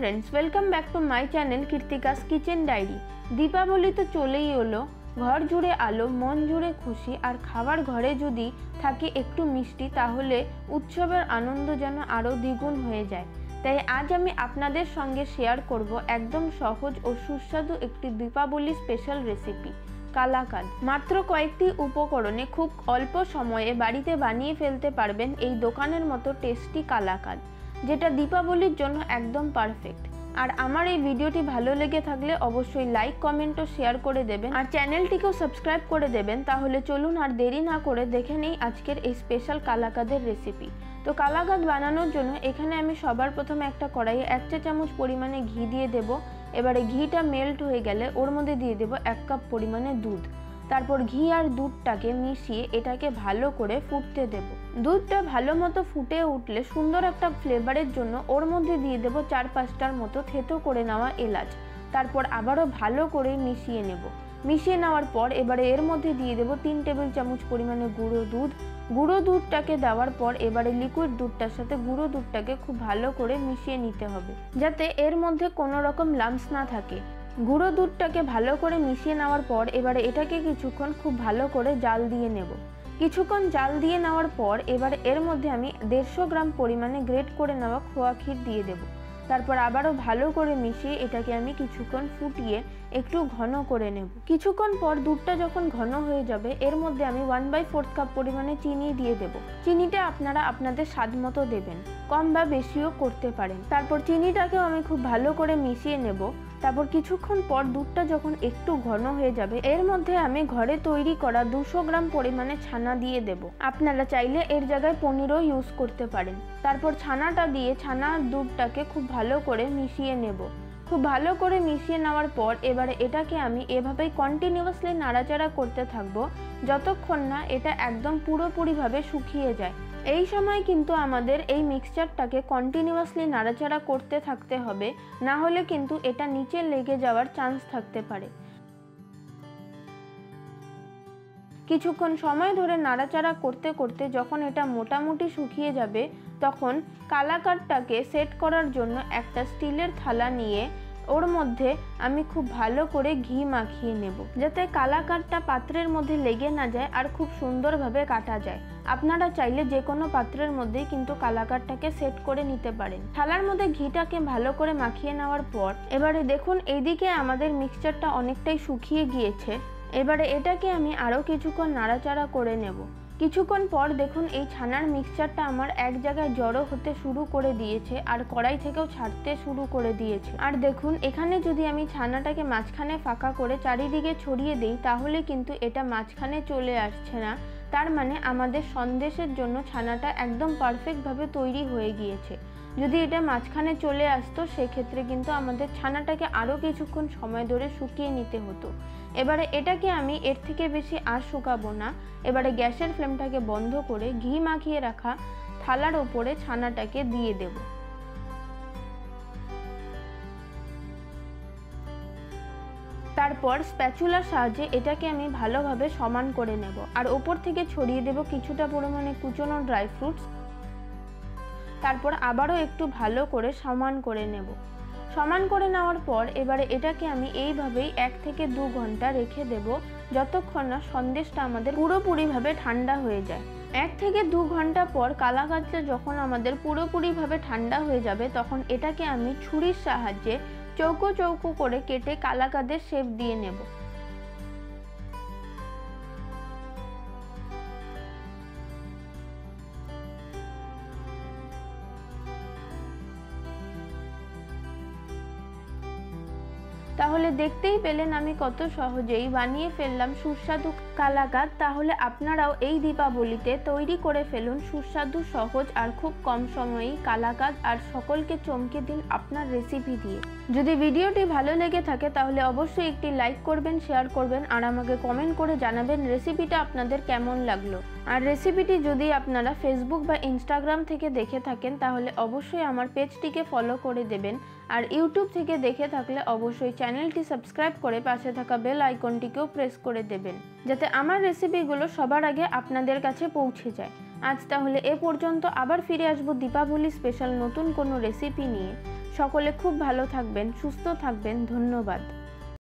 Friends, welcome back to my channel Keerthika's kitchen diary. Deepavali तो चलेई yellow, घर जुड़े आलो, मन जुड़े खुशी और खावार घरे जदि थाके एकटू मिष्टि ताहले उत्सवेर आनंद जेन आरो द्विगुण हये जाय। ताई आज आमी आपनादेर संगे शेयर करब एकदम सहज और सुस्वादु एकटी दीपावली स्पेशल रेसिपि कालाकाद। मात्र कयेकटी उपकरणे खूब अल्प समये बाड़ीते बानिये फेलते पारबेन एई दोकानेर मतो टेस्टी कालाकाद, जेटा दीपावलिर जोन्नो एकदम पारफेक्ट। और आमार এই ভিডিওটি ভালো লেগে থাকলে অবশ্যই লাইক কমেন্ট ও শেয়ার করে দেবেন আর চ্যানেলটিকেও সাবস্ক্রাইব করে দেবেন। তাহলে চলুন আর দেরি না করে দেখে নেই আজকের এই স্পেশাল কালাকাদের রেসিপি। তো কালাকাদ বানানোর জন্য এখানে আমি সবার প্রথমে একটা কড়াইয়ে 1 চা চামচ পরিমাণে ঘি দিয়ে দেব। এবারে ঘিটা মেল্ট হয়ে গেলে ওর মধ্যে দিয়ে দেব 1 কাপ পরিমাণে দুধ। তারপর ঘি আর দুধটাকে মিশিয়ে এটাকে ভালো করে ফুটতে দেব। দুধটা ভালো মতো ফুটে উঠলে সুন্দর একটা ফ্লেভারের জন্য ওর মধ্যে দিয়ে দেব 4-5টার মতো থেতো করে নেওয়া এলাচ। তারপর আবারও ভালো করে মিশিয়ে নেব। মিশিয়ে নেওয়ার পর এবারে এর মধ্যে দিয়ে দেব 3 টেবিল চামচ পরিমাণে গুঁড়ো দুধ। গুঁড়ো দুধটাকে দেওয়ার পর এবারে লিকুইড দুধটার সাথে গুঁড়ো দুধটাকে খুব ভালো করে মিশিয়ে নিতে হবে, যাতে এর মধ্যে কোনো রকম লাম্পস না থাকে। গুঁড়ো দুধটাকে ভালো করে মিশিয়ে নেওয়ার পর এবারে এটাকে কিছুক্ষণ খুব ভালো করে জাল দিয়ে নেব। কিছুক্ষণ জাল দিয়ে নেওয়ার পর এবারে এর মধ্যে আমি 150 গ্রাম পরিমাণে গ্রেট করে নেওয়া খোয়া ক্ষীর দিয়ে দেব। তারপর আবারও ভালো করে মিশিয়ে এটাকে আমি কিছুক্ষণ ফুটিয়ে একটু ঘন করে নেব। কিছুক্ষণ পর দুধটা যখন ঘন হয়ে যাবে এর মধ্যে আমি 1/4 কাপ পরিমাণে চিনি দিয়ে দেব। চিনিটা আপনারা আপনাদের স্বাদ মতো দেবেন, কম বা বেশিও করতে পারেন। তারপর চিনিটাকেও আমি খুব ভালো করে মিশিয়ে নেব। তারপর কিছুক্ষণ পর দুধটা যখন একটু ঘন হয়ে যাবে এর মধ্যে আমি ঘরে তৈরি করা 200 গ্রাম পরিমাণে ছানা দিয়ে দেব। আপনারা চাইলে এর জায়গায় পনিরও ইউজ করতে পারেন। তারপর ছানাটা দিয়ে ছানার দুধটাকে খুব ভালো করে মিশিয়ে নেব। খুব ভালো করে মিশিয়ে নেওয়ার পর এবারে এটাকে আমি এভাবেই কন্টিনিউয়াসলি নাড়াচাড়া করতে থাকবো যতক্ষণ না এটা একদম পুরোপুরিভাবে শুকিয়ে যায়। এই সময় কিন্তু আমাদের এই মিক্সচারটাকে কন্টিনিউয়াসলি নাড়াচাড়া করতে থাকতে হবে, না হলে কিন্তু এটা নিচে লেগে যাওয়ার চান্স থাকতে পারে। কিছুক্ষণ সময় ধরে নাড়াচাড়া করতে করতে যখন এটা মোটামুটি শুকিয়ে যাবে তখন কালাকাদটাকে সেট করার জন্য একটা স্টিলের থালা নিয়ে ওর মধ্যে আমি খুব ভালো করে ঘি মাখিয়ে নেব, যাতে কালাকাদটা পাত্রের মধ্যে লেগে না যায় আর খুব সুন্দরভাবে কাটা যায়। আপনারা চাইলে যে কোনো পাত্রের মধ্যেই কিন্তু কালাকাদটাকে সেট করে নিতে পারেন। থালার মধ্যে ঘিটাকে ভালো করে মাখিয়ে নেওয়ার পর এবারে দেখুন এইদিকে আমাদের মিক্সচারটা অনেকটাই শুকিয়ে গিয়েছে। এবারে এটাকে আমি আরও কিছুক্ষণ নাড়াচাড়া করে নেব। কিছুক্ষণ পর দেখুন এই ছানার মিক্সচারটা আমার এক জায়গায় জড়ো হতে শুরু করে দিয়েছে আর কড়াই থেকেও ছাড়তে শুরু করে দিয়েছে। আর দেখুন এখানে যদি আমি ছানাটাকে মাঝখানে ফাঁকা করে চারিদিকে ছড়িয়ে দিই তাহলে কিন্তু এটা মাঝখানে চলে আসছে না, তার মানে আমাদের সন্দেশের জন্য ছানাটা একদম পারফেক্টভাবে তৈরি হয়ে গিয়েছে। যদি এটা মাঝখানে চলে আসতো সেক্ষেত্রে কিন্তু আমাদের ছানাটাকে আরও কিছুক্ষণ সময় ধরে শুকিয়ে নিতে হতো। এবারে এটাকে আমি এর থেকে বেশি আর শুকাবো না। এবারে গ্যাসের ফ্লেমটাকে বন্ধ করে ঘি মাখিয়ে রাখা থালার ওপরে ছানাটাকে দিয়ে দেব। তারপর স্প্যাচুলার সাহায্যে এটাকে আমি ভালোভাবে সমান করে নেব আর ওপর থেকে ছড়িয়ে দেব কিছুটা পরিমাণে কুচনো ড্রাই ফ্রুটস। তারপর আবারও একটু ভালো করে সমান করে নেব। সমান করে নেওয়ার পর এবারে এটাকে আমি এইভাবেই 1 থেকে 2 ঘন্টা রেখে দেব, যতক্ষণ না সন্দেশটা আমাদের পুরোপুরিভাবে ঠান্ডা হয়ে যায়। 1 থেকে 2 ঘন্টা পর কালাকাদটা যখন আমাদের পুরোপুরিভাবে ঠান্ডা হয়ে যাবে তখন এটাকে আমি ছুরির সাহায্যে চৌকো চৌকো করে কেটে কালাকাদের শেপ দিয়ে নেব। তাহলে দেখতেই পেলেন আমি কত সহজেই বানিয়ে ফেললাম সুস্বাদু কালাকাদ। তাহলে আপনারাও এই দীপাবলিতে তৈরি করে ফেলুন সুস্বাদু, সহজ আর খুব কম সময়েই কালাকাদ আর সকলকে চমকে দিন আপনার রেসিপি দিয়ে। যদি ভিডিওটি ভালো লেগে থাকে তাহলে অবশ্যই একটি লাইক করবেন, শেয়ার করবেন আর আমাকে কমেন্ট করে জানাবেন রেসিপিটা আপনাদের কেমন লাগলো। আর রেসিপিটি যদি আপনারা ফেসবুক বা ইনস্টাগ্রাম থেকে দেখে থাকেন তাহলে অবশ্যই আমার পেজটিকে ফলো করে দেবেন। আর ইউটিউব থেকে দেখে থাকলে অবশ্যই চ্যানেলটি সাবস্ক্রাইব করে পাশে থাকা বেল আইকনটিকেও প্রেস করে দেবেন, যাতে আমার রেসিপিগুলো সবার আগে আপনাদের কাছে পৌঁছে যায়। আজ তাহলে এ পর্যন্ত, আবার ফিরে আসবো দীপাবলি স্পেশাল নতুন কোনো রেসিপি নিয়ে। সকলে খুব ভালো থাকবেন, সুস্থ থাকবেন। ধন্যবাদ।